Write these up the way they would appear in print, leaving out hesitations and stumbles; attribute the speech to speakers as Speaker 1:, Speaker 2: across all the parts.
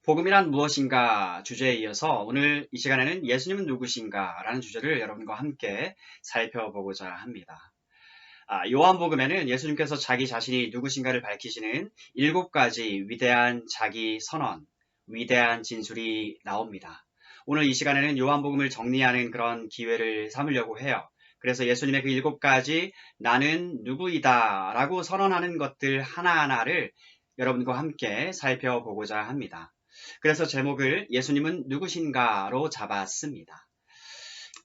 Speaker 1: 복음이란 무엇인가 주제에 이어서 오늘 이 시간에는 예수님은 누구신가 라는 주제를 여러분과 함께 살펴보고자 합니다. 요한복음에는 예수님께서 자기 자신이 누구신가를 밝히시는 7가지 위대한 자기 선언, 위대한 진술이 나옵니다. 오늘 이 시간에는 요한복음을 정리하는 그런 기회를 삼으려고 해요. 그래서 예수님의 그 7가지 나는 누구이다 라고 선언하는 것들 하나하나를 여러분과 함께 살펴보고자 합니다. 그래서 제목을 예수님은 누구신가로 잡았습니다.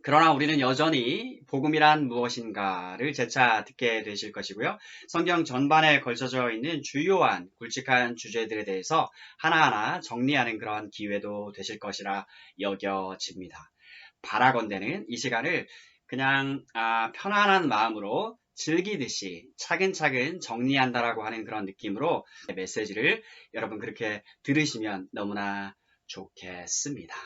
Speaker 1: 그러나 우리는 여전히 복음이란 무엇인가를 재차 듣게 되실 것이고요. 성경 전반에 걸쳐져 있는 주요한 굵직한 주제들에 대해서 하나하나 정리하는 그런 기회도 되실 것이라 여겨집니다. 바라건대는 이 시간을 그냥 편안한 마음으로 즐기듯이 차근차근 정리한다라고 하는 그런 느낌으로 메시지를 여러분 그렇게 들으시면 너무나 좋겠습니다.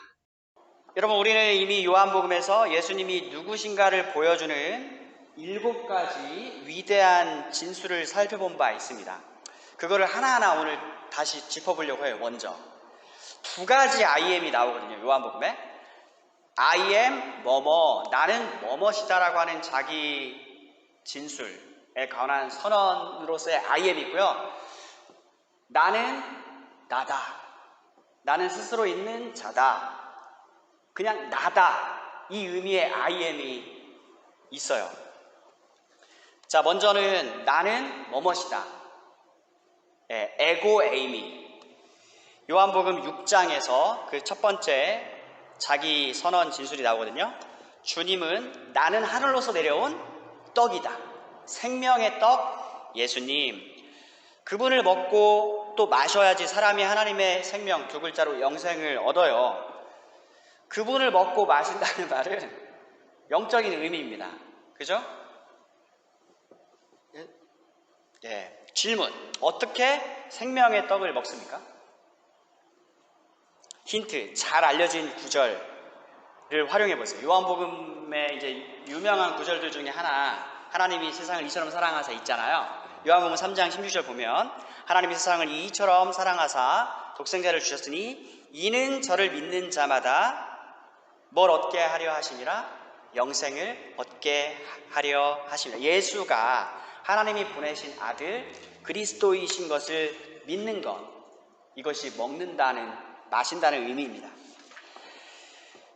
Speaker 1: 여러분, 우리는 이미 요한복음에서 예수님이 누구신가를 보여주는 7가지 위대한 진술을 살펴본 바 있습니다. 그거를 하나하나 오늘 다시 짚어보려고 해요. 먼저 2가지 I am이 나오거든요. 요한복음에 I am 뭐뭐, 나는 뭐뭐시다라고 하는 자기 진술에 관한 선언으로서의 I am이 있고요. 나는 나다, 나는 스스로 있는 자다, 그냥 나다, 이 의미의 I am이 있어요. 자, 먼저는 나는 뭐뭐시다, 에고 에이미. 요한복음 6장에서 그 첫 번째 자기 선언 진술이 나오거든요. 주님은 나는 하늘로서 내려온 떡이다, 생명의 떡 예수님, 그분을 먹고 또 마셔야지 사람이 하나님의 생명, 2글자로 영생을 얻어요. 그분을 먹고 마신다는 말은 영적인 의미입니다. 그죠? 질문, 어떻게 생명의 떡을 먹습니까? 힌트, 잘 알려진 구절을 활용해 보세요. 요한복음의 이제 유명한 구절들 중에 하나, 하나님이 세상을 이처럼 사랑하사 있잖아요. 요한복음 3장 16절 보면 하나님이 세상을 이처럼 사랑하사 독생자를 주셨으니 이는 저를 믿는 자마다 뭘 얻게 하려 하심이라? 영생을 얻게 하려 하심이라. 예수가 하나님이 보내신 아들 그리스도이신 것을 믿는 것, 이것이 먹는다는, 마신다는 의미입니다.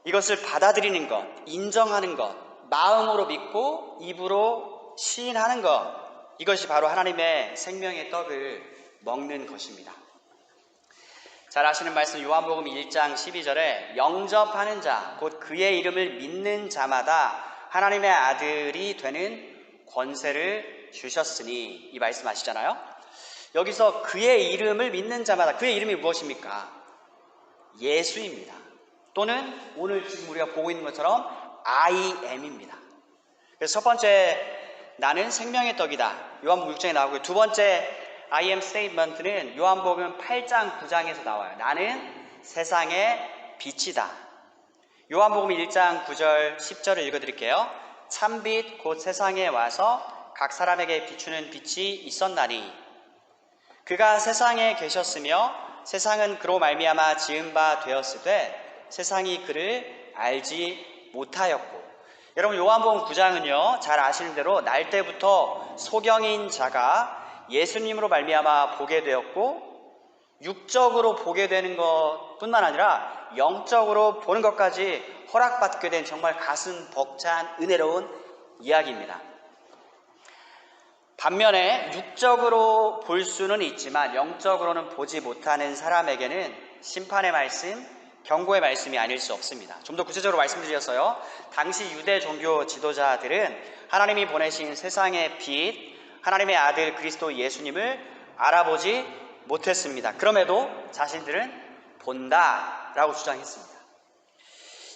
Speaker 1: 이것을 받아들이는 것, 인정하는 것, 마음으로 믿고 입으로 시인하는 것, 이것이 바로 하나님의 생명의 떡을 먹는 것입니다. 잘 아시는 말씀 요한복음 1장 12절에 영접하는 자, 곧 그의 이름을 믿는 자마다 하나님의 아들이 되는 권세를 주셨으니, 이 말씀 아시잖아요. 여기서 그의 이름을 믿는 자마다, 그의 이름이 무엇입니까? 예수입니다. 또는 오늘 지금 우리가 보고 있는 것처럼 I am입니다. 그래서 첫 번째 나는 생명의 떡이다, 요한복음 6장에 나오고요. 두 번째 I am statement는 요한복음 8장 9장에서 나와요. 나는 세상의 빛이다. 요한복음 1장 9절 10절을 읽어드릴게요. 참빛 곧 세상에 와서 각 사람에게 비추는 빛이 있었나니 그가 세상에 계셨으며 세상은 그로 말미암아 지은 바 되었으되 세상이 그를 알지 못하였고. 여러분, 요한복음 9장은요 잘 아시는 대로 날 때부터 소경인 자가 예수님으로 말미암아 보게 되었고, 육적으로 보게 되는 것뿐만 아니라 영적으로 보는 것까지 허락받게 된 정말 가슴 벅찬 은혜로운 이야기입니다. 반면에 육적으로 볼 수는 있지만 영적으로는 보지 못하는 사람에게는 심판의 말씀, 경고의 말씀이 아닐 수 없습니다. 좀 더 구체적으로 말씀드렸어요. 당시 유대 종교 지도자들은 하나님이 보내신 세상의 빛, 하나님의 아들 그리스도 예수님을 알아보지 못했습니다. 그럼에도 자신들은 본다라고 주장했습니다.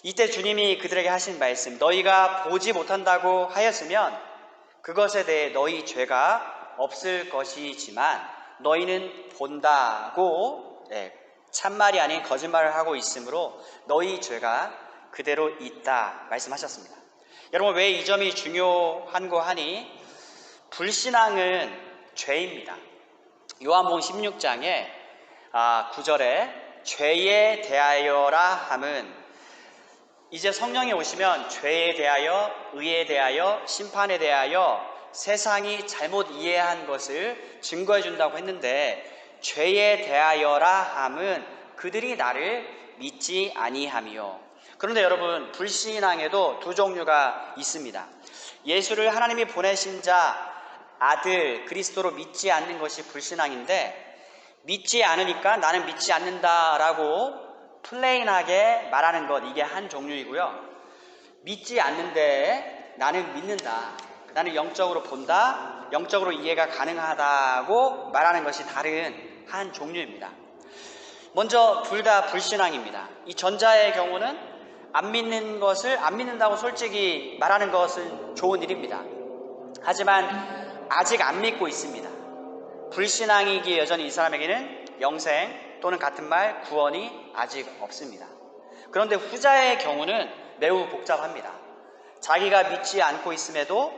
Speaker 1: 이때 주님이 그들에게 하신 말씀, 너희가 보지 못한다고 하였으면 그것에 대해 너희 죄가 없을 것이지만 너희는 본다고 참말이 아닌 거짓말을 하고 있으므로 너희 죄가 그대로 있다 말씀하셨습니다. 여러분, 왜 이 점이 중요한고 하니 불신앙은 죄입니다. 요한복음 16장에 9절에 죄에 대하여라 함은 이제 성령이 오시면 죄에 대하여, 의에 대하여, 심판에 대하여 세상이 잘못 이해한 것을 증거해 준다고 했는데, 죄에 대하여라 함은 그들이 나를 믿지 아니함이요. 그런데 여러분, 불신앙에도 두 종류가 있습니다. 예수를 하나님이 보내신 자, 아들 그리스도로 믿지 않는 것이 불신앙인데, 믿지 않으니까 나는 믿지 않는다라고 플레인하게 말하는 것, 이게 한 종류이고요. 믿지 않는데 나는 믿는다, 나는 영적으로 본다, 영적으로 이해가 가능하다고 말하는 것이 다른 한 종류입니다. 먼저 둘 다 불신앙입니다. 이 전자의 경우는 안 믿는 것을 안 믿는다고 솔직히 말하는 것은 좋은 일입니다. 하지만 아직 안 믿고 있습니다. 불신앙이기에 여전히 이 사람에게는 영생 또는 같은 말 구원이 아직 없습니다. 그런데 후자의 경우는 매우 복잡합니다. 자기가 믿지 않고 있음에도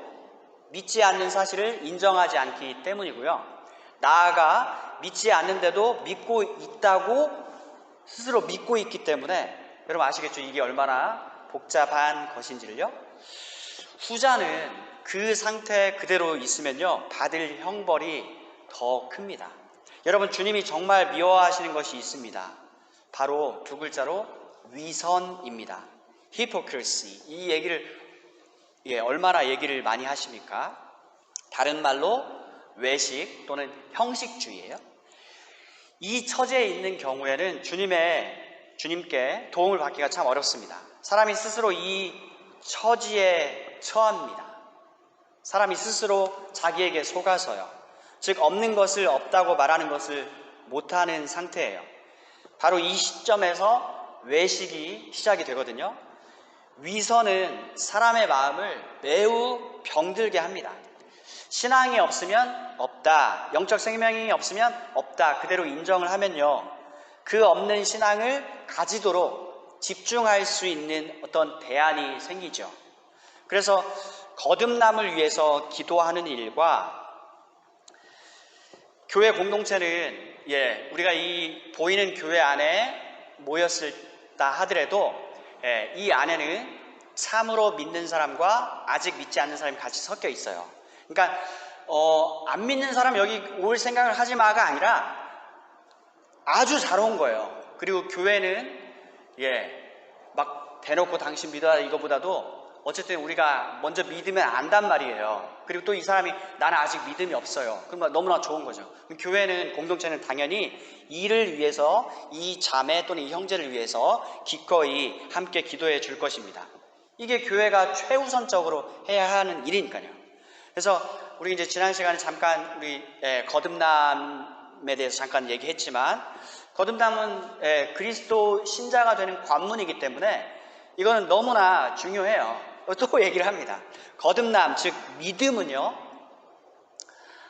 Speaker 1: 믿지 않는 사실을 인정하지 않기 때문이고요. 나아가 믿지 않는데도 믿고 있다고 스스로 믿고 있기 때문에, 여러분 아시겠죠? 이게 얼마나 복잡한 것인지를요. 후자는 그 상태 그대로 있으면요, 받을 형벌이 더 큽니다. 여러분, 주님이 정말 미워하시는 것이 있습니다. 바로 두 글자로 위선입니다. hypocrisy. 이 얘기를 얼마나 얘기를 많이 하십니까? 다른 말로 외식 또는 형식주의예요. 이 처지에 있는 경우에는 주님께 도움을 받기가 참 어렵습니다. 사람이 스스로 이 처지에 처합니다. 사람이 스스로 자기에게 속아서요. 즉 없는 것을 없다고 말하는 것을 못하는 상태예요. 바로 이 시점에서 외식이 시작이 되거든요. 위선은 사람의 마음을 매우 병들게 합니다. 신앙이 없으면 없다, 영적 생명이 없으면 없다, 그대로 인정을 하면요, 그 없는 신앙을 가지도록 집중할 수 있는 어떤 대안이 생기죠. 그래서 거듭남을 위해서 기도하는 일과 교회 공동체는 우리가 이 보이는 교회 안에 모였다 하더라도 이 안에는 참으로 믿는 사람과 아직 믿지 않는 사람이 같이 섞여 있어요. 그러니까 안 믿는 사람 여기 올 생각을 하지 마가 아니라 아주 잘 온 거예요. 그리고 교회는 막 대놓고 당신 믿어라 이거보다도 어쨌든 우리가 먼저 믿으면 안단 말이에요. 그리고 또 이 사람이 나는 아직 믿음이 없어요. 그럼 너무나 좋은 거죠. 교회는, 공동체는 당연히 이를 위해서, 이 자매 또는 이 형제를 위해서 기꺼이 함께 기도해 줄 것입니다. 이게 교회가 최우선적으로 해야 하는 일이니까요. 그래서 우리 이제 지난 시간에 잠깐 우리 거듭남에 대해서 잠깐 얘기했지만, 거듭남은 그리스도 신자가 되는 관문이기 때문에 이거는 너무나 중요해요. 또 얘기를 합니다. 거듭남, 즉 믿음은요,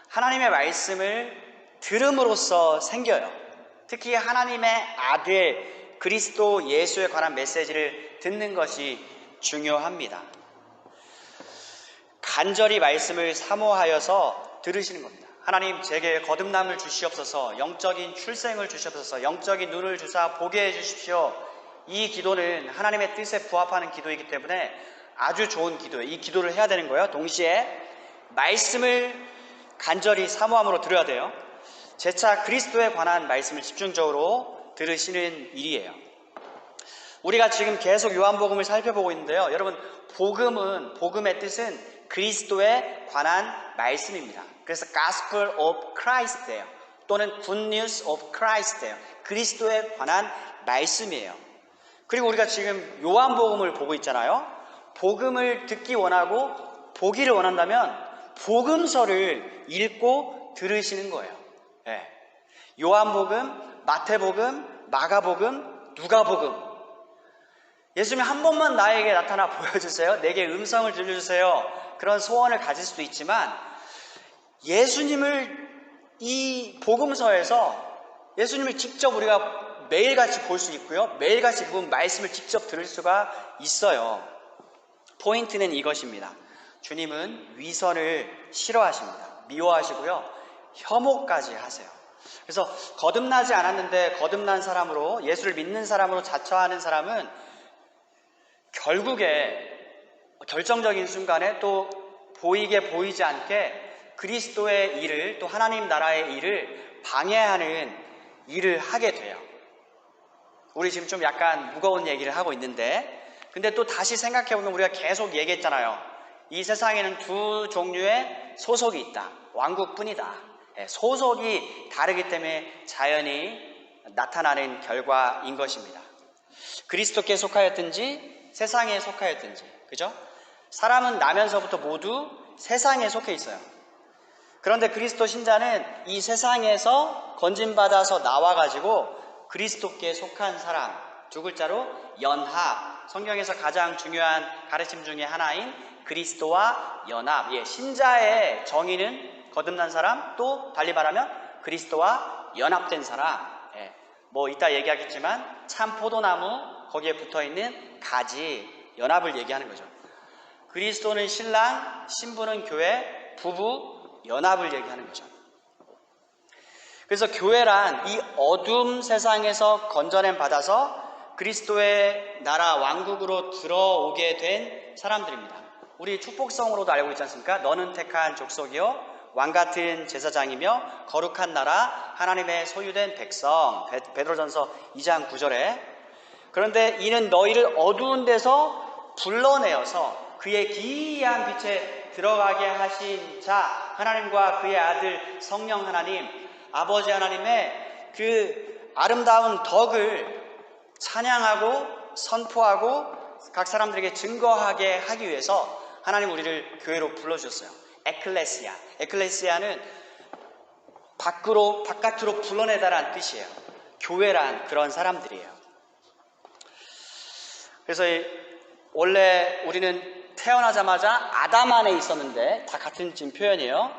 Speaker 1: 하나님의 말씀을 들음으로써 생겨요. 특히 하나님의 아들 그리스도 예수에 관한 메시지를 듣는 것이 중요합니다. 간절히 말씀을 사모하여서 들으시는 겁니다. 하나님, 제게 거듭남을 주시옵소서, 영적인 출생을 주시옵소서, 영적인 눈을 주사 보게 해주십시오. 이 기도는 하나님의 뜻에 부합하는 기도이기 때문에 아주 좋은 기도예요. 이 기도를 해야 되는 거예요. 동시에 말씀을 간절히 사모함으로 들어야 돼요. 재차 그리스도에 관한 말씀을 집중적으로 들으시는 일이에요. 우리가 지금 계속 요한복음을 살펴보고 있는데요. 여러분, 복음의 뜻은 그리스도에 관한 말씀입니다. 그래서 Gospel of Christ예요. 또는 Good News of Christ예요. 그리스도에 관한 말씀이에요. 그리고 우리가 지금 요한복음을 보고 있잖아요. 복음을 듣기 원하고 보기를 원한다면 복음서를 읽고 들으시는 거예요. 요한복음, 마태복음, 마가복음, 누가복음. 예수님이 한 번만 나에게 나타나 보여주세요. 내게 음성을 들려주세요. 그런 소원을 가질 수도 있지만, 예수님을 이 복음서에서 예수님을 직접 우리가 매일같이 볼 수 있고요. 매일같이 그분 말씀을 직접 들을 수가 있어요. 포인트는 이것입니다. 주님은 위선을 싫어하십니다. 미워하시고요. 혐오까지 하세요.
Speaker 2: 그래서 거듭나지 않았는데 거듭난 사람으로, 예수를 믿는 사람으로 자처하는 사람은 결국에 결정적인 순간에 또 보이게 보이지 않게 그리스도의 일을, 또 하나님 나라의 일을 방해하는 일을 하게 돼요. 우리 지금 좀 약간 무거운 얘기를 하고 있는데, 근데 또 다시 생각해보면 우리가 계속 얘기했잖아요. 이 세상에는 두 종류의 소속이 있다. 왕국뿐이다. 소속이 다르기 때문에 자연히 나타나는 결과인 것입니다. 그리스도께 속하였든지 세상에 속하였든지, 그죠? 사람은 나면서부터 모두 세상에 속해 있어요. 그런데 그리스도 신자는 이 세상에서 건진받아서 나와가지고 그리스도께 속한 사람, 두 글자로 연합, 성경에서 가장 중요한 가르침 중에 하나인 그리스도와 연합. 신자의 정의는 거듭난 사람, 또 달리 말하면 그리스도와 연합된 사람. 뭐 이따 얘기하겠지만 참 포도나무 거기에 붙어있는 가지, 연합을 얘기하는 거죠. 그리스도는 신랑, 신부는 교회, 부부 연합을 얘기하는 거죠. 그래서 교회란 이 어둠 세상에서 건져냄 받아서 그리스도의 나라 왕국으로 들어오게 된 사람들입니다. 우리 축복성으로도 알고 있지 않습니까? 너는 택한 족속이요 왕같은 제사장이며 거룩한 나라, 하나님의 소유된 백성. 베드로전서 2장 9절에. 그런데 이는 너희를 어두운 데서 불러내어서 그의 기이한 빛에 들어가게 하신 자, 하나님과 그의 아들 성령 하나님, 아버지 하나님의 그 아름다운 덕을 찬양하고 선포하고 각 사람들에게 증거하게 하기 위해서 하나님 우리를 교회로 불러주셨어요. 에클레시아. 에클레시아는 바깥으로 불러내다라는 뜻이에요. 교회란 그런 사람들이에요. 그래서 원래 우리는 태어나자마자 아담 안에 있었는데, 다 같은 지금 표현이에요.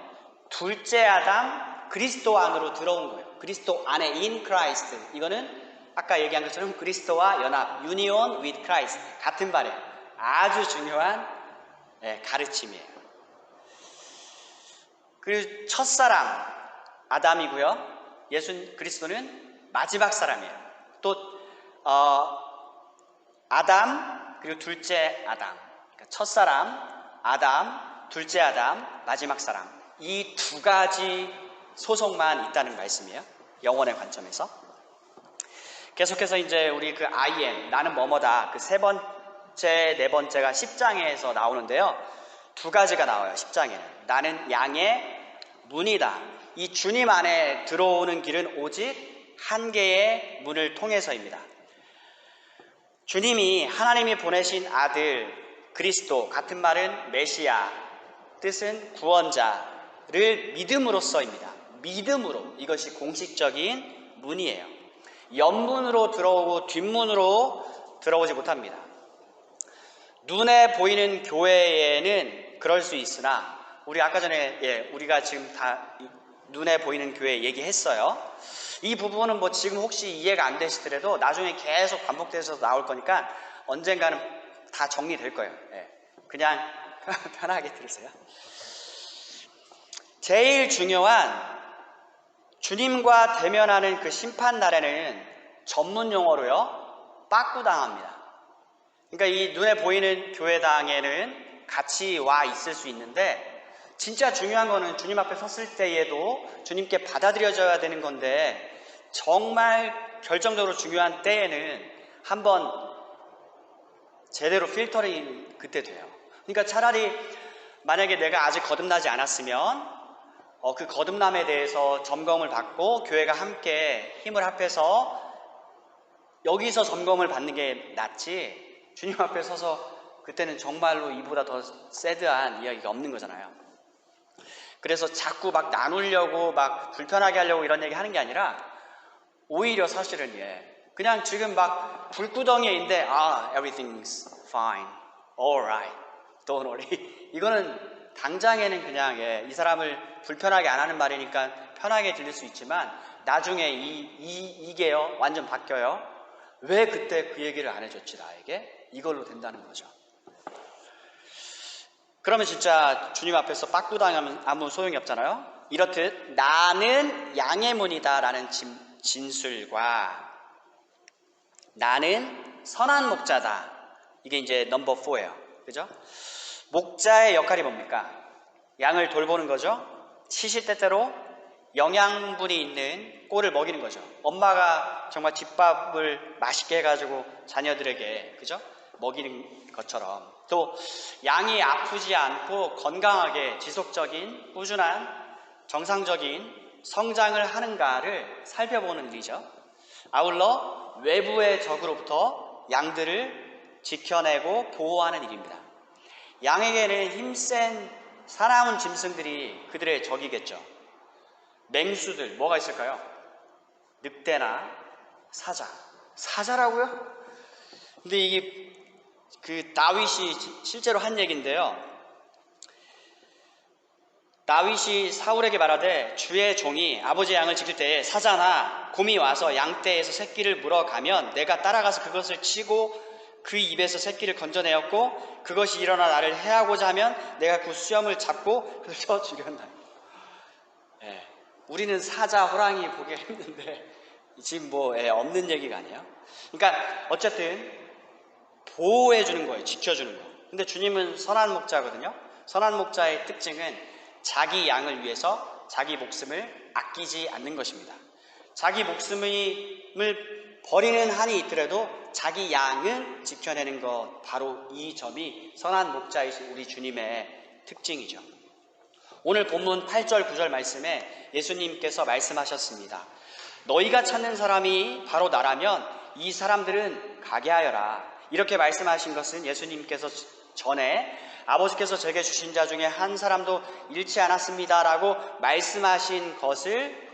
Speaker 2: 둘째 아담, 그리스도 안으로 들어온 거예요. 그리스도 안에, in Christ. 이거는 아까 얘기한 것처럼 그리스도와 연합, union with Christ. 같은 말이에요. 아주 중요한 가르침이에요. 그리고 첫사람 아담이고요. 그리스도는 마지막 사람이에요. 또 아담, 그리고 둘째 아담. 그러니까 첫사람 아담, 둘째 아담, 마지막 사람. 이 두 가지 소속만 있다는 말씀이에요. 영혼의 관점에서. 계속해서 이제 우리 그 I am, 나는 뭐뭐다. 그 세 번째, 네 번째가 10장에서 나오는데요. 두 가지가 나와요. 10장에는. 나는 양의 문이다. 이 주님 안에 들어오는 길은 오직 한 개의 문을 통해서입니다. 주님이, 하나님이 보내신 아들 그리스도, 같은 말은 메시아, 뜻은 구원자를 믿음으로써입니다. 믿음으로. 이것이 공식적인 문이에요. 옆문으로 들어오고 뒷문으로 들어오지 못합니다. 눈에 보이는 교회에는 그럴 수 있으나, 우리 아까 전에 우리가 지금 다 눈에 보이는 교회 얘기했어요. 이 부분은 뭐 지금 혹시 이해가 안 되시더라도 나중에 계속 반복돼서 나올 거니까 언젠가는 다 정리될 거예요. 그냥 편하게 들으세요. 제일 중요한 주님과 대면하는 그 심판 날에는 전문 용어로요, 빠꾸당합니다. 그러니까 이 눈에 보이는 교회당에는 같이 와 있을 수 있는데, 진짜 중요한 거는 주님 앞에 섰을 때에도 주님께 받아들여져야 되는 건데, 정말 결정적으로 중요한 때에는 한번 제대로 필터링이 그때 돼요. 그러니까 차라리 만약에 내가 아직 거듭나지 않았으면 그 거듭남에 대해서 점검을 받고 교회가 함께 힘을 합해서 여기서 점검을 받는 게 낫지, 주님 앞에 서서 그때는 정말로 이보다 더 새드한 이야기가 없는 거잖아요. 그래서 자꾸 막 나누려고 막 불편하게 하려고 이런 얘기 하는 게 아니라, 오히려 사실은 그냥 지금 막 불구덩이에 있는데 everything's fine, alright, don't worry. 이거는 당장에는 그냥 이 사람을 불편하게 안 하는 말이니까 편하게 들릴 수 있지만, 나중에 이게요 완전 바뀌어요. 왜 그때 그 얘기를 안 해줬지 나에게? 이걸로 된다는 거죠. 그러면 진짜 주님 앞에서 빠꾸당하면 아무 소용이 없잖아요. 이렇듯 나는 양의 문이다 라는 진술과 나는 선한 목자다, 이게 이제 넘버 4예요. 그죠? 목자의 역할이 뭡니까? 양을 돌보는 거죠. 시시때때로 영양분이 있는 꼴을 먹이는 거죠. 엄마가 정말 뒷밥을 맛있게 해가지고 자녀들에게, 그죠? 먹이는 것처럼 또 양이 아프지 않고 건강하게 지속적인 꾸준한 정상적인 성장을 하는가를 살펴보는 일이죠. 아울러 외부의 적으로부터 양들을 지켜내고 보호하는 일입니다. 양에게는 힘센 사나운 짐승들이 그들의 적이겠죠. 맹수들 뭐가 있을까요? 늑대나 사자. 사자라고요? 근데 이게 그 다윗이 실제로 한 얘기인데요. 다윗이 사울에게 말하되 주의 종이 아버지의 양을 지킬 때에 사자나 곰이 와서 양떼에서 새끼를 물어가면 내가 따라가서 그것을 치고 그 입에서 새끼를 건져내었고 그것이 일어나 나를 해하고자 하면 내가 그 수염을 잡고 훑어 죽였나. 예, 우리는 사자, 호랑이 보기 힘든데 지금 없는 얘기가 아니에요. 그러니까 어쨌든 보호해 주는 거예요. 지켜주는 거. 근데 주님은 선한 목자거든요. 선한 목자의 특징은 자기 양을 위해서 자기 목숨을 아끼지 않는 것입니다. 자기 목숨을 버리는 한이 있더라도 자기 양은 지켜내는 것, 바로 이 점이 선한 목자이신 우리 주님의 특징이죠. 오늘 본문 8절 9절 말씀에 예수님께서 말씀하셨습니다. 너희가 찾는 사람이 바로 나라면 이 사람들은 가게 하여라. 이렇게 말씀하신 것은 예수님께서 전에 아버지께서 제게 주신 자 중에 한 사람도 잃지 않았습니다 라고 말씀하신 것을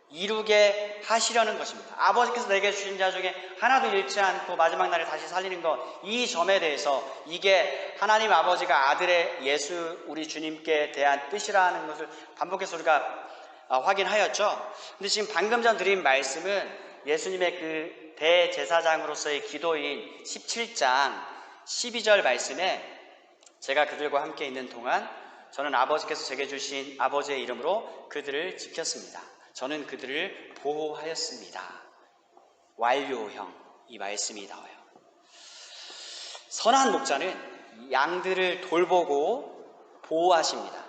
Speaker 2: 이루게 하시려는 것입니다. 아버지께서 내게 주신 자 중에 하나도 잃지 않고 마지막 날에 다시 살리는 것, 이 점에 대해서 이게 하나님 아버지가 아들의 예수 우리 주님께 대한 뜻이라는 것을 반복해서 우리가 확인하였죠. 근데 지금 방금 전 드린 말씀은 예수님의 그 대제사장으로서의 기도인 17장 12절 말씀에 제가 그들과 함께 있는 동안 저는 아버지께서 제게 주신 아버지의 이름으로 그들을 지켰습니다. 저는 그들을 보호하였습니다. 완료형, 이 말씀이 나와요. 선한 목자는 양들을 돌보고 보호하십니다.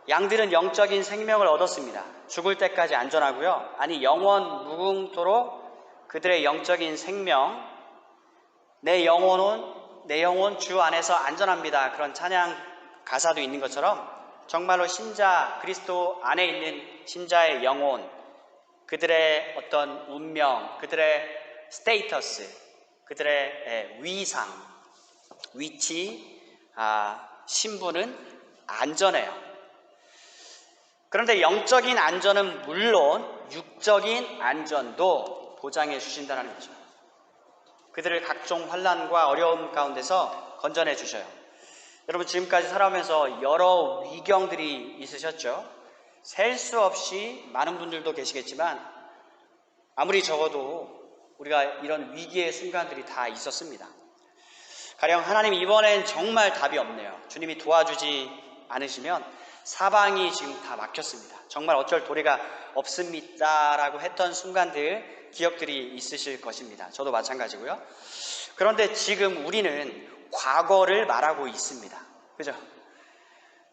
Speaker 2: 양들은 영적인 생명을 얻었습니다. 죽을 때까지 안전하고요. 아니 영원 무궁토록 그들의 영적인 생명, 내 영혼 주 안에서 안전합니다. 그런 찬양 가사도 있는 것처럼 정말로 신자, 그리스도 안에 있는 신자의 영혼, 그들의 어떤 운명, 그들의 스테이터스, 그들의 위상, 위치, 신분은 안전해요. 그런데 영적인 안전은 물론 육적인 안전도 보장해 주신다는 거죠. 그들을 각종 환난과 어려움 가운데서 건져내 주셔요. 여러분 지금까지 살아오면서 여러 위경들이 있으셨죠. 셀 수 없이 많은 분들도 계시겠지만 아무리 적어도 우리가 이런 위기의 순간들이 다 있었습니다. 가령 하나님 이번엔 정말 답이 없네요. 주님이 도와주지 않으시면 사방이 지금 다 막혔습니다. 정말 어쩔 도리가 없습니다 라고 했던 순간들, 기억들이 있으실 것입니다. 저도 마찬가지고요. 그런데 지금 우리는 과거를 말하고 있습니다. 그죠?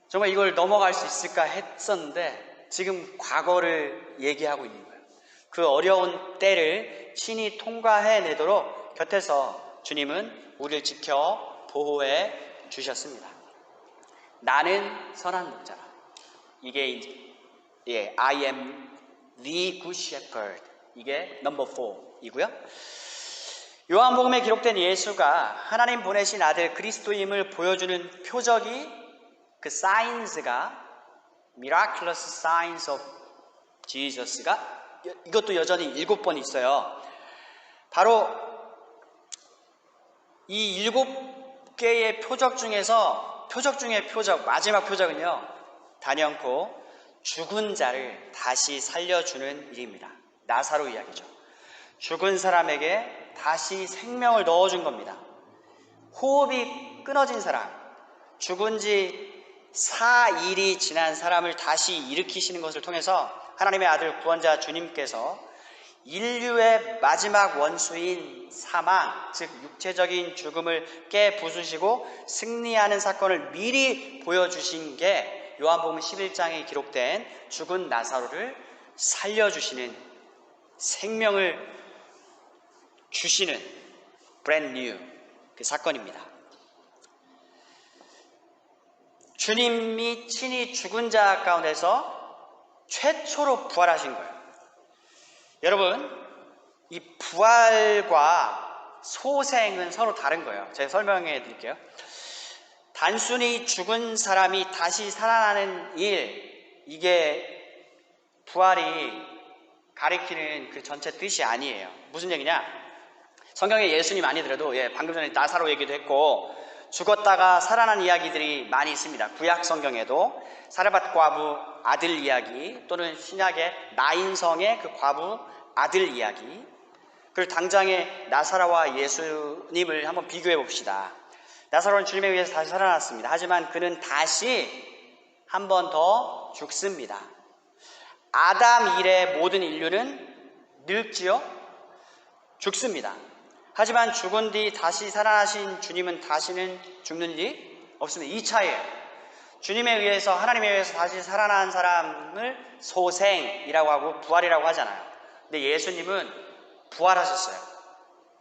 Speaker 2: 정말 이걸 넘어갈 수 있을까 했었는데 지금 과거를 얘기하고 있는 거예요. 그 어려운 때를 친히 통과해내도록 곁에서 주님은 우리를 지켜 보호해 주셨습니다. 나는 선한 목자라. 이게 I am the good shepherd. 이게 넘버 4이고요. 요한복음에 기록된 예수가 하나님 보내신 아들 그리스도임을 보여주는 표적이 그 사인스가 miraculous signs of Jesus가 이것도 여전히 7번 있어요. 바로 이 7개의 표적 중에서 표적 중의 표적, 마지막 표적은요, 단연코 죽은 자를 다시 살려주는 일입니다. 나사로 이야기죠. 죽은 사람에게 다시 생명을 넣어준 겁니다. 호흡이 끊어진 사람, 죽은 지 4일이 지난 사람을 다시 일으키시는 것을 통해서 하나님의 아들 구원자 주님께서 인류의 마지막 원수인 사망, 즉 육체적인 죽음을 깨부수시고 승리하는 사건을 미리 보여주신 게 요한복음 11장에 기록된 죽은 나사로를 살려주시는, 생명을 주시는 brand new 그 사건입니다. 주님이 친히 죽은 자 가운데서 최초로 부활하신 거예요. 여러분, 이 부활과 소생은 서로 다른 거예요. 제가 설명해 드릴게요. 단순히 죽은 사람이 다시 살아나는 일, 이게 부활이 가리키는 그 전체 뜻이 아니에요. 무슨 얘기냐? 성경에 예수님 아니더라도, 방금 전에 나사로 얘기도 했고, 죽었다가 살아난 이야기들이 많이 있습니다. 구약 성경에도 사르밧 과부 아들 이야기, 또는 신약의 나인성의 그 과부 아들 이야기, 그리고 당장의 나사로와 예수님을 한번 비교해 봅시다. 나사로는 주님에 의해서 다시 살아났습니다. 하지만 그는 다시 한 번 더 죽습니다. 아담 이래 모든 인류는 늙지요? 죽습니다. 하지만 죽은 뒤 다시 살아나신 주님은 다시는 죽는 일이 없습니다. 이 차이예요. 주님에 의해서, 하나님에 의해서 다시 살아난 사람을 소생이라고 하고 부활이라고 하잖아요. 근데 예수님은 부활하셨어요.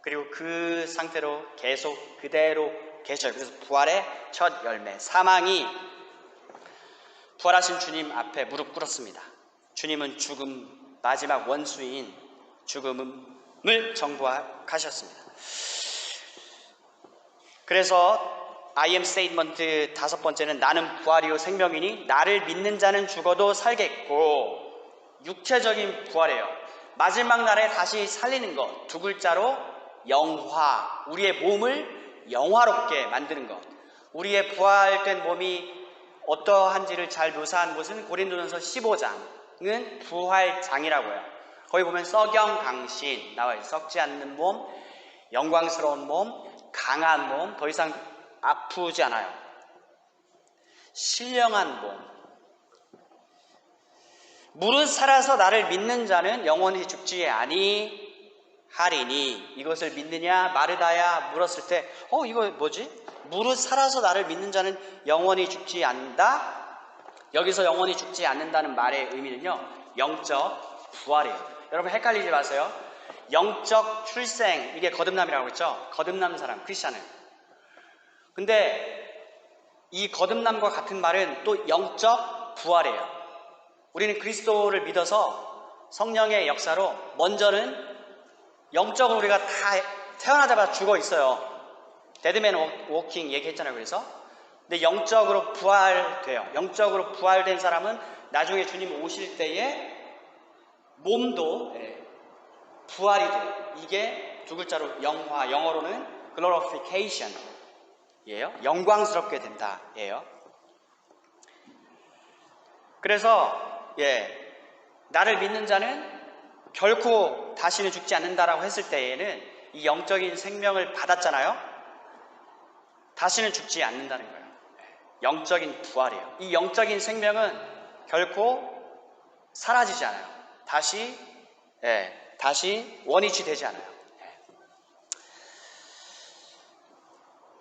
Speaker 2: 그리고 그 상태로 계속 그대로 계셔요. 그래서 부활의 첫 열매, 사망이 부활하신 주님 앞에 무릎 꿇었습니다. 주님은 죽음, 마지막 원수인 죽음을 정복하셨습니다. 그래서 I am statement 다섯 번째는 나는 부활이요 생명이니 나를 믿는 자는 죽어도 살겠고, 육체적인 부활이에요. 마지막 날에 다시 살리는 것, 두 글자로 영화, 우리의 몸을 영화롭게 만드는 것. 우리의 부활된 몸이 어떠한지를 잘 묘사한 곳은 고린도전서 15장은 부활장이라고 해요. 거기 보면 석영강신 나와요. 썩지 않는 몸, 영광스러운 몸, 강한 몸, 더 이상 아프지 않아요. 신령한 몸. 무릇 살아서 나를 믿는 자는 영원히 죽지 아니하리니, 이것을 믿느냐 마르다야 물었을 때 이거 뭐지? 무릇 살아서 나를 믿는 자는 영원히 죽지 않는다. 여기서 영원히 죽지 않는다는 말의 의미는요, 영적 부활이에요. 여러분 헷갈리지 마세요. 영적 출생, 이게 거듭남이라고 했죠. 거듭난 사람, 크리스찬은. 근데 이 거듭남과 같은 말은 또 영적 부활이에요. 우리는 그리스도를 믿어서 성령의 역사로 먼저는 영적으로 우리가 다 태어나자마자 죽어 있어요. 데드맨 워킹 얘기했잖아요. 그래서 근데 영적으로 부활돼요. 영적으로 부활된 사람은 나중에 주님 오실 때에 몸도 부활이 돼요. 이게 두 글자로 영화, 영어로는 glorification 예요. 영광스럽게 된다 예요. 그래서 나를 믿는 자는 결코 다시는 죽지 않는다라고 했을 때에는 이 영적인 생명을 받았잖아요. 다시는 죽지 않는다는 거예요. 영적인 부활이에요. 이 영적인 생명은 결코 사라지지 않아요. 다시 원위치 되지 않아요.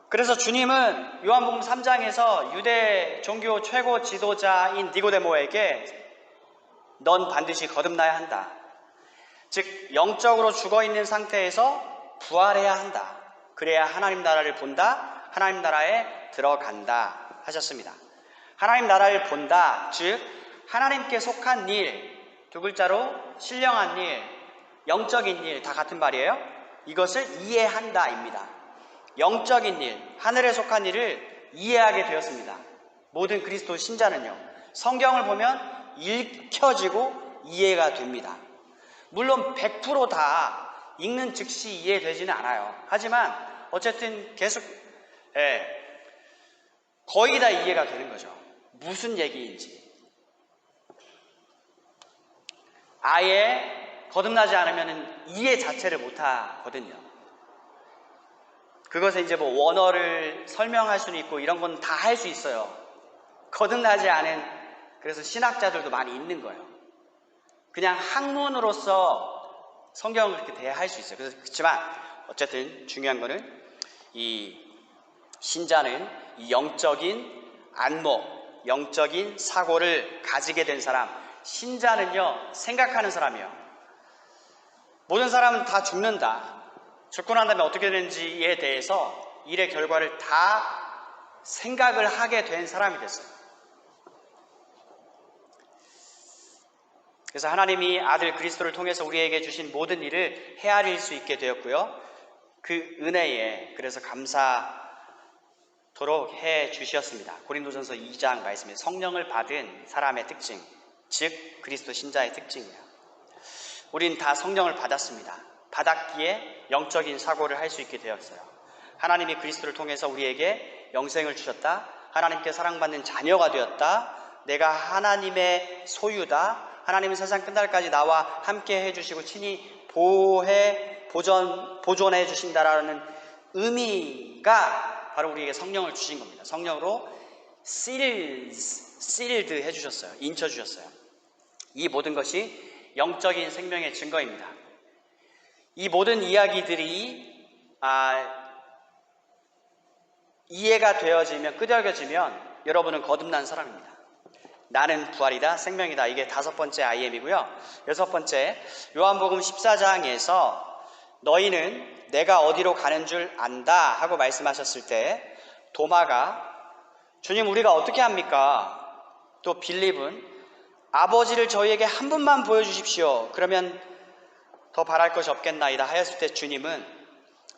Speaker 2: 그래서 주님은 요한복음 3장에서 유대 종교 최고 지도자인 니고데모에게 넌 반드시 거듭나야 한다. 즉 영적으로 죽어있는 상태에서 부활해야 한다. 그래야 하나님 나라를 본다. 하나님 나라에 들어간다 하셨습니다. 하나님 나라를 본다, 즉 하나님께 속한 일, 두 글자로 신령한 일, 영적인 일, 다 같은 말이에요. 이것을 이해한다입니다. 영적인 일, 하늘에 속한 일을 이해하게 되었습니다. 모든 그리스도 신자는요, 성경을 보면 읽혀지고 이해가 됩니다. 물론 100% 다 읽는 즉시 이해되지는 않아요. 하지만 어쨌든 계속 거의 다 이해가 되는 거죠. 무슨 얘기인지. 아예 거듭나지 않으면 이해 자체를 못 하거든요. 그것에 이제 뭐 원어를 설명할 수는 있고 이런 건 다 할 수 있어요. 거듭나지 않은 그래서 신학자들도 많이 있는 거예요. 그냥 학문으로서 성경을 그렇게 대할 수 있어요. 그렇지만 어쨌든 중요한 거는 이 신자는 이 영적인 안목, 영적인 사고를 가지게 된 사람, 신자는요 생각하는 사람이에요. 모든 사람은 다 죽는다. 죽고 난 다음에 어떻게 되는지에 대해서 일의 결과를 다 생각을 하게 된 사람이 됐어요. 그래서 하나님이 아들 그리스도를 통해서 우리에게 주신 모든 일을 헤아릴 수 있게 되었고요. 그 은혜에 그래서 감사토록 해 주셨습니다. 고린도전서 2장 말씀에 성령을 받은 사람의 특징, 즉 그리스도 신자의 특징이에요. 우린 다 성령을 받았습니다. 받았기에 영적인 사고를 할 수 있게 되었어요. 하나님이 그리스도를 통해서 우리에게 영생을 주셨다. 하나님께 사랑받는 자녀가 되었다. 내가 하나님의 소유다. 하나님은 세상 끝날까지 나와 함께 해주시고 친히 보존해 주신다라는 의미가 바로 우리에게 성령을 주신 겁니다. 성령으로 sealed 해주셨어요. 인쳐주셨어요. 이 모든 것이 영적인 생명의 증거입니다. 이 모든 이야기들이 이해가 되어지면, 끄덕여지면 여러분은 거듭난 사람입니다. 나는 부활이다, 생명이다. 이게 5번째 IM이고요. 6번째, 요한복음 14장에서 너희는 내가 어디로 가는 줄 안다 하고 말씀하셨을 때 도마가 주님 우리가 어떻게 합니까? 또 빌립은 아버지를 저희에게 한 분만 보여주십시오. 그러면 더 바랄 것이 없겠나이다 하였을 때 주님은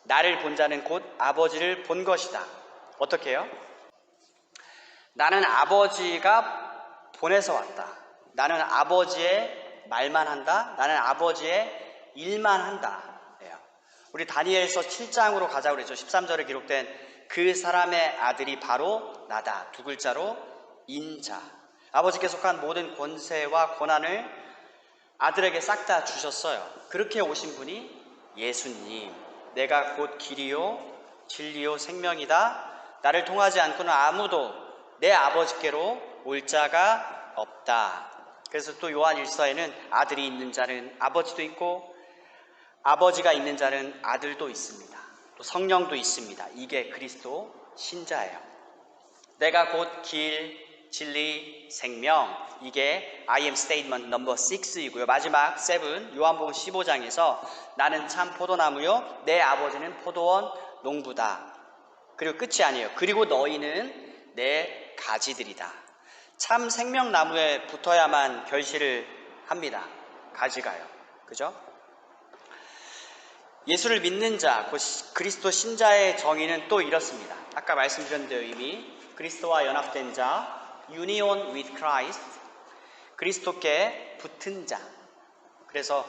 Speaker 2: 나를 본 자는 곧 아버지를 본 것이다. 어떻게 해요? 나는 아버지가 보내서 왔다. 나는 아버지의 말만 한다. 나는 아버지의 일만 한다. 우리 다니엘서 7장으로 가자고 그랬죠. 13절에 기록된 그 사람의 아들이 바로 나다. 2글자로 인자. 아버지께 속한 모든 권세와 권한을 아들에게 싹 다 주셨어요. 그렇게 오신 분이 예수님. 내가 곧 길이요 진리요 생명이다. 나를 통하지 않고는 아무도 내 아버지께로 올 자가 없다. 그래서 또 요한 1서에는 아들이 있는 자는 아버지도 있고 아버지가 있는 자는 아들도 있습니다. 또 성령도 있습니다. 이게 그리스도 신자예요. 내가 곧 길, 진리, 생명. 이게 I am statement number 6이고요. 마지막 7, 요한복음 15장에서 나는 참 포도나무요 내 아버지는 포도원 농부다. 그리고 끝이 아니에요. 그리고 너희는 내 가지들이다. 참 생명나무에 붙어야만 결실을 합니다. 가지가요. 그죠? 예수를 믿는 자, 그리스도 신자의 정의는 또 이렇습니다. 아까 말씀드렸는데요, 이미. 그리스도와 연합된 자, union with Christ, 그리스도께 붙은 자. 그래서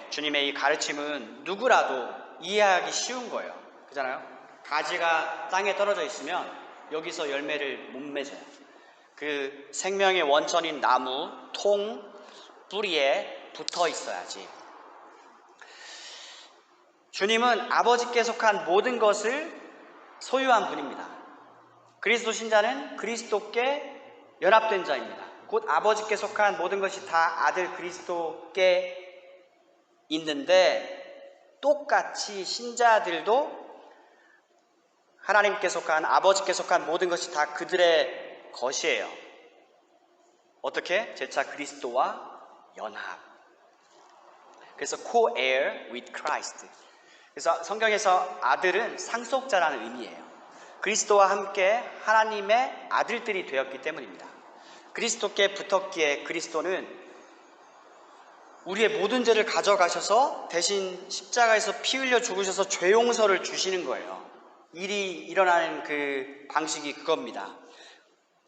Speaker 2: 주님의 이 가르침은 누구라도 이해하기 쉬운 거예요. 그잖아요? 가지가 땅에 떨어져 있으면 여기서 열매를 못 맺어요. 그 생명의 원천인 나무, 통, 뿌리에 붙어 있어야지. 주님은 아버지께 속한 모든 것을 소유한 분입니다. 그리스도 신자는 그리스도께 연합된 자입니다. 곧 아버지께 속한 모든 것이 다 아들 그리스도께 있는데 똑같이 신자들도 하나님께 속한 아버지께 속한 모든 것이 다 그들의 것이에요. 어떻게? 재차 그리스도와 연합. 그래서 co-heir with Christ. 그래서 성경에서 아들은 상속자라는 의미예요. 그리스도와 함께 하나님의 아들들이 되었기 때문입니다. 그리스도께 붙었기에 그리스도는 우리의 모든 죄를 가져가셔서 대신 십자가에서 피 흘려 죽으셔서 죄 용서를 주시는 거예요. 일이 일어나는 그 방식이 그겁니다.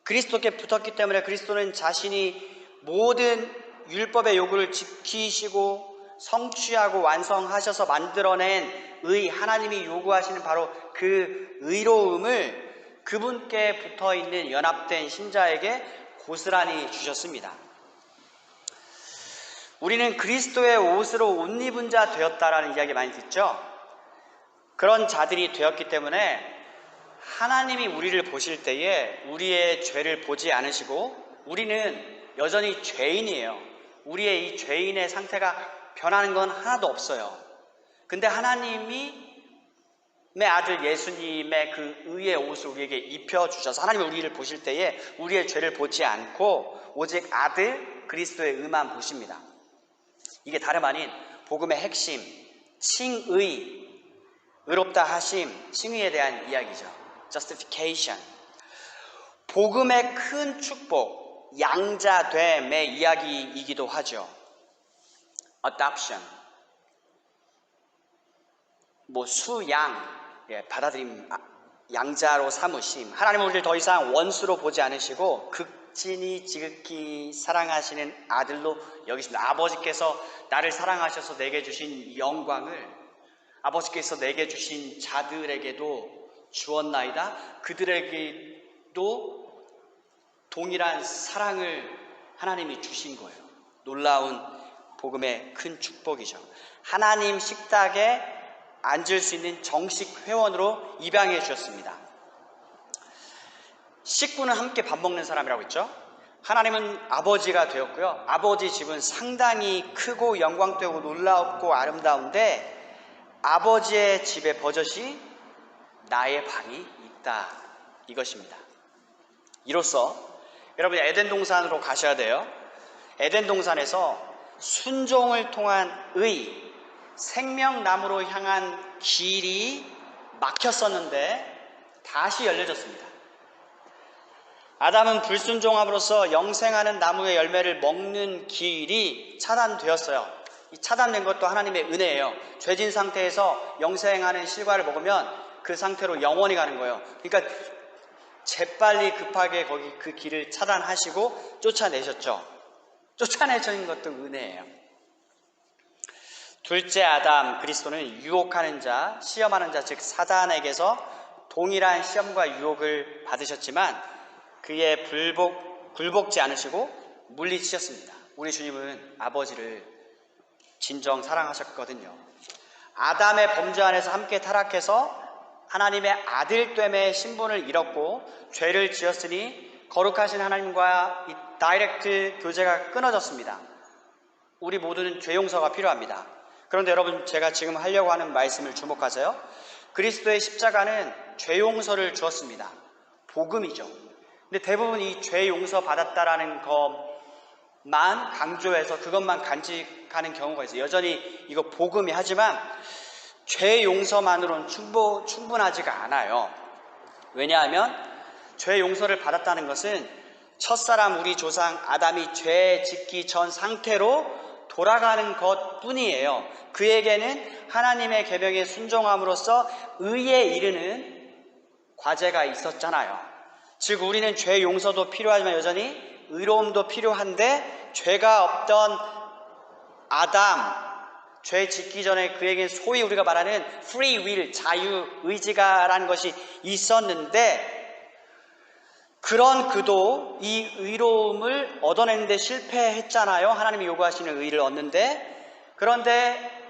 Speaker 2: 그리스도께 붙었기 때문에 그리스도는 자신이 모든 율법의 요구를 지키시고 성취하고 완성하셔서 만들어낸 의, 하나님이 요구하시는 바로 그 의로움을 그분께 붙어있는 연합된 신자에게 고스란히 주셨습니다. 우리는 그리스도의 옷으로 옷 입은 자 되었다라는 이야기 많이 듣죠? 그런 자들이 되었기 때문에 하나님이 우리를 보실 때에 우리의 죄를 보지 않으시고 우리는 여전히 죄인이에요. 우리의 이 죄인의 상태가 변하는 건 하나도 없어요. 근데 하나님이 내 아들 예수님의 그 의의 옷을 우리에게 입혀주셔서 하나님이 우리를 보실 때에 우리의 죄를 보지 않고 오직 아들 그리스도의 의만 보십니다. 이게 다름 아닌 복음의 핵심, 칭의, 의롭다 하심, 칭의에 대한 이야기죠. justification. 복음의 큰 축복, 양자됨의 이야기이기도 하죠. adoption. 수양, 받아들임, 양자로 삼으심. 하나님은 우리를 더 이상 원수로 보지 않으시고 극진히 지극히 사랑하시는 아들로 여기십니다. 아버지께서 나를 사랑하셔서 내게 주신 영광을 아버지께서 내게 주신 자들에게도 주었나이다. 그들에게도 동일한 사랑을 하나님이 주신 거예요. 놀라운 복음의 큰 축복이죠. 하나님 식탁에 앉을 수 있는 정식 회원으로 입양해 주셨습니다. 식구는 함께 밥 먹는 사람이라고 했죠. 하나님은 아버지가 되었고요. 아버지 집은 상당히 크고 영광되고 놀랍고 아름다운데 아버지의 집의 버젓이 나의 방이 있다. 이것입니다. 이로써 여러분 에덴 동산으로 가셔야 돼요. 에덴 동산에서 순종을 통한 의, 생명나무로 향한 길이 막혔었는데 다시 열려졌습니다. 아담은 불순종함으로써 영생하는 나무의 열매를 먹는 길이 차단되었어요. 이 차단된 것도 하나님의 은혜예요. 죄진 상태에서 영생하는 실과를 먹으면 그 상태로 영원히 가는 거예요. 그러니까 재빨리 급하게 거기 그 길을 차단하시고 쫓아내셨죠. 쫓아내신 것도 은혜예요. 둘째 아담 그리스도는 유혹하는 자, 시험하는 자, 즉 사단에게서 동일한 시험과 유혹을 받으셨지만 그의 굴복지 않으시고 물리치셨습니다. 우리 주님은 아버지를 진정 사랑하셨거든요. 아담의 범죄 안에서 함께 타락해서 하나님의 아들됨의 신분을 잃었고 죄를 지었으니 거룩하신 하나님과 이 다이렉트 교제가 끊어졌습니다. 우리 모두는 죄 용서가 필요합니다. 그런데 여러분, 제가 지금 하려고 하는 말씀을 주목하세요. 그리스도의 십자가는 죄 용서를 주었습니다. 복음이죠. 근데 대부분 이 죄 용서 받았다라는 것만 강조해서 그것만 간직하는 경우가 있어요. 여전히 이거 복음이 하지만 죄 용서만으로는 충분하지가 않아요. 왜냐하면 죄 용서를 받았다는 것은 첫사람 우리 조상 아담이 죄 짓기 전 상태로 돌아가는 것 뿐이에요. 그에게는 하나님의 계명에 순종함으로써 의에 이르는 과제가 있었잖아요. 즉 우리는 죄 용서도 필요하지만 여전히 의로움도 필요한데 죄가 없던 아담, 죄 짓기 전에 그에게 소위 우리가 말하는 free will, 자유의지가라는 것이 있었는데 그런 그도 이 의로움을 얻어내는데 실패했잖아요. 하나님이 요구하시는 의를 얻는데 그런데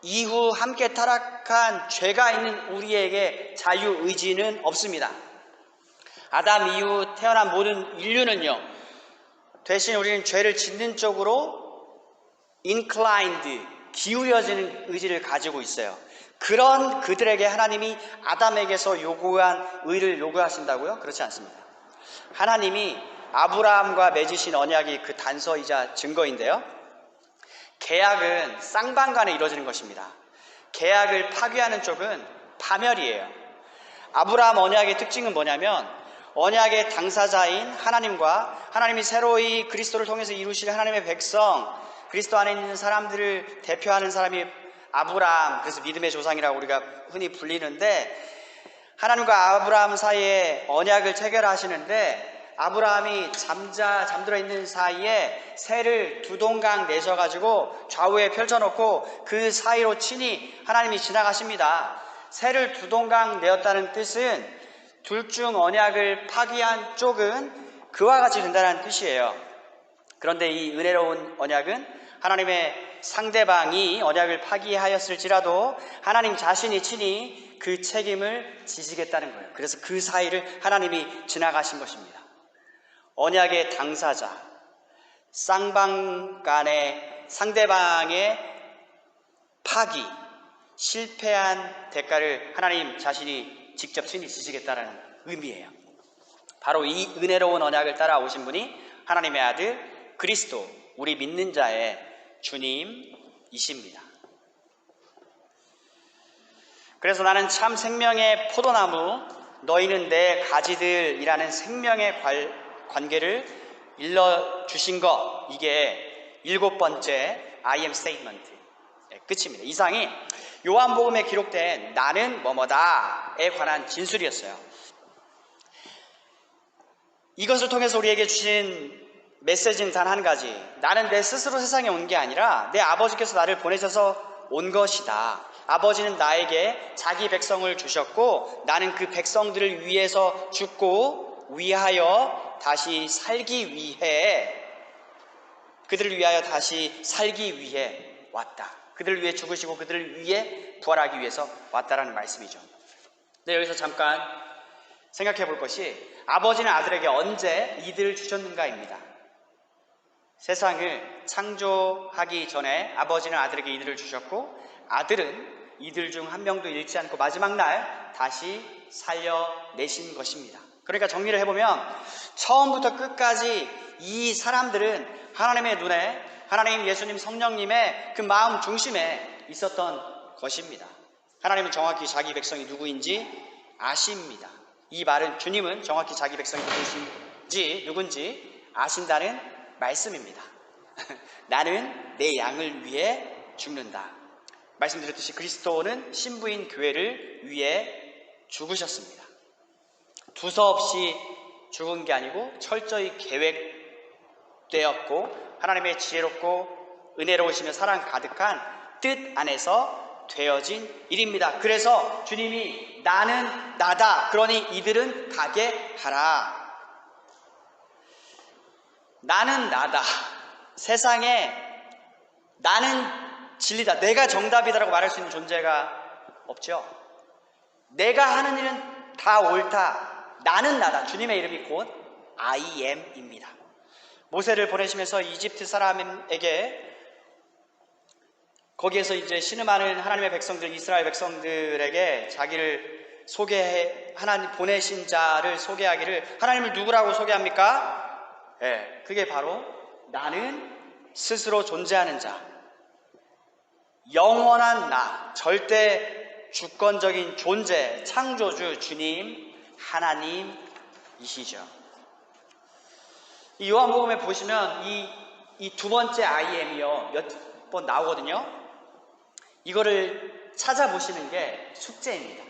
Speaker 2: 이후 함께 타락한 죄가 있는 우리에게 자유의지는 없습니다. 아담 이후 태어난 모든 인류는요. 대신 우리는 죄를 짓는 쪽으로 inclined, 기울여지는 의지를 가지고 있어요. 그런 그들에게 하나님이 아담에게서 요구한 의를 요구하신다고요? 그렇지 않습니다. 하나님이 아브라함과 맺으신 언약이 그 단서이자 증거인데요. 계약은 쌍방간에 이루어지는 것입니다. 계약을 파괴하는 쪽은 파멸이에요. 아브라함 언약의 특징은 뭐냐면 언약의 당사자인 하나님과 하나님이 새로이 그리스도를 통해서 이루실 하나님의 백성, 그리스도 안에 있는 사람들을 대표하는 사람이 아브라함, 그래서 믿음의 조상이라고 우리가 흔히 불리는데 하나님과 아브라함 사이에 언약을 체결하시는데 아브라함이 잠들어 있는 사이에 새를 두 동강 내셔가지고 좌우에 펼쳐놓고 그 사이로 친히 하나님이 지나가십니다. 새를 두 동강 내었다는 뜻은 둘 중 언약을 파기한 쪽은 그와 같이 된다는 뜻이에요. 그런데 이 은혜로운 언약은 하나님의 상대방이 언약을 파기하였을지라도 하나님 자신이 친히 그 책임을 지시겠다는 거예요. 그래서 그 사이를 하나님이 지나가신 것입니다. 언약의 당사자, 쌍방 간의 상대방의 파기, 실패한 대가를 하나님 자신이 직접 친히 지시겠다는 의미예요. 바로 이 은혜로운 언약을 따라오신 분이 하나님의 아들 그리스도, 우리 믿는 자의 주님이십니다. 그래서 나는 참 생명의 포도나무, 너희는 내 가지들이라는 생명의 관계를 일러주신 것, 이게 7번째 I am statement 끝입니다. 이상이 요한복음에 기록된 나는 뭐뭐다에 관한 진술이었어요. 이것을 통해서 우리에게 주신 메시지는 단 한 가지. 나는 내 스스로 세상에 온 게 아니라 내 아버지께서 나를 보내셔서 온 것이다. 아버지는 나에게 자기 백성을 주셨고 나는 그 백성들을 위해서 죽고 위하여 다시 살기 위해, 그들을 위하여 다시 살기 위해 왔다. 그들을 위해 죽으시고 그들을 위해 부활하기 위해서 왔다라는 말씀이죠. 네, 여기서 잠깐 생각해 볼 것이 아버지는 아들에게 언제 이들을 주셨는가입니다. 세상을 창조하기 전에 아버지는 아들에게 이들을 주셨고 아들은 이들 중 한 명도 잃지 않고 마지막 날 다시 살려내신 것입니다. 그러니까 정리를 해보면 처음부터 끝까지 이 사람들은 하나님의 눈에 하나님, 예수님, 성령님의 그 마음 중심에 있었던 것입니다. 하나님은 정확히 자기 백성이 누구인지 아십니다. 이 말은 주님은 정확히 자기 백성이 누군지 아신다는 말씀입니다. 나는 내 양을 위해 죽는다. 말씀드렸듯이 그리스도는 신부인 교회를 위해 죽으셨습니다. 두서없이 죽은 게 아니고 철저히 계획되었고 하나님의 지혜롭고 은혜로우시며 사랑 가득한 뜻 안에서 되어진 일입니다. 그래서 주님이 나는 나다, 그러니 이들은 가게 하라. 나는 나다. 세상에 나는 진리다, 내가 정답이다라고 말할 수 있는 존재가 없죠. 내가 하는 일은 다 옳다. 나는 나다. 주님의 이름이 곧 I am입니다. 모세를 보내시면서 이집트 사람에게 거기에서 이제 신음하는 하나님의 백성들, 이스라엘 백성들에게 자기를 하나님 보내신 자를 소개하기를, 하나님을 누구라고 소개합니까? 네, 그게 바로 나는 스스로 존재하는 자, 영원한 나, 절대 주권적인 존재, 창조주 주님 하나님이시죠. 이 요한복음에 보시면 이 두 번째 I am이요 몇 번 나오거든요. 이거를 찾아보시는 게 숙제입니다.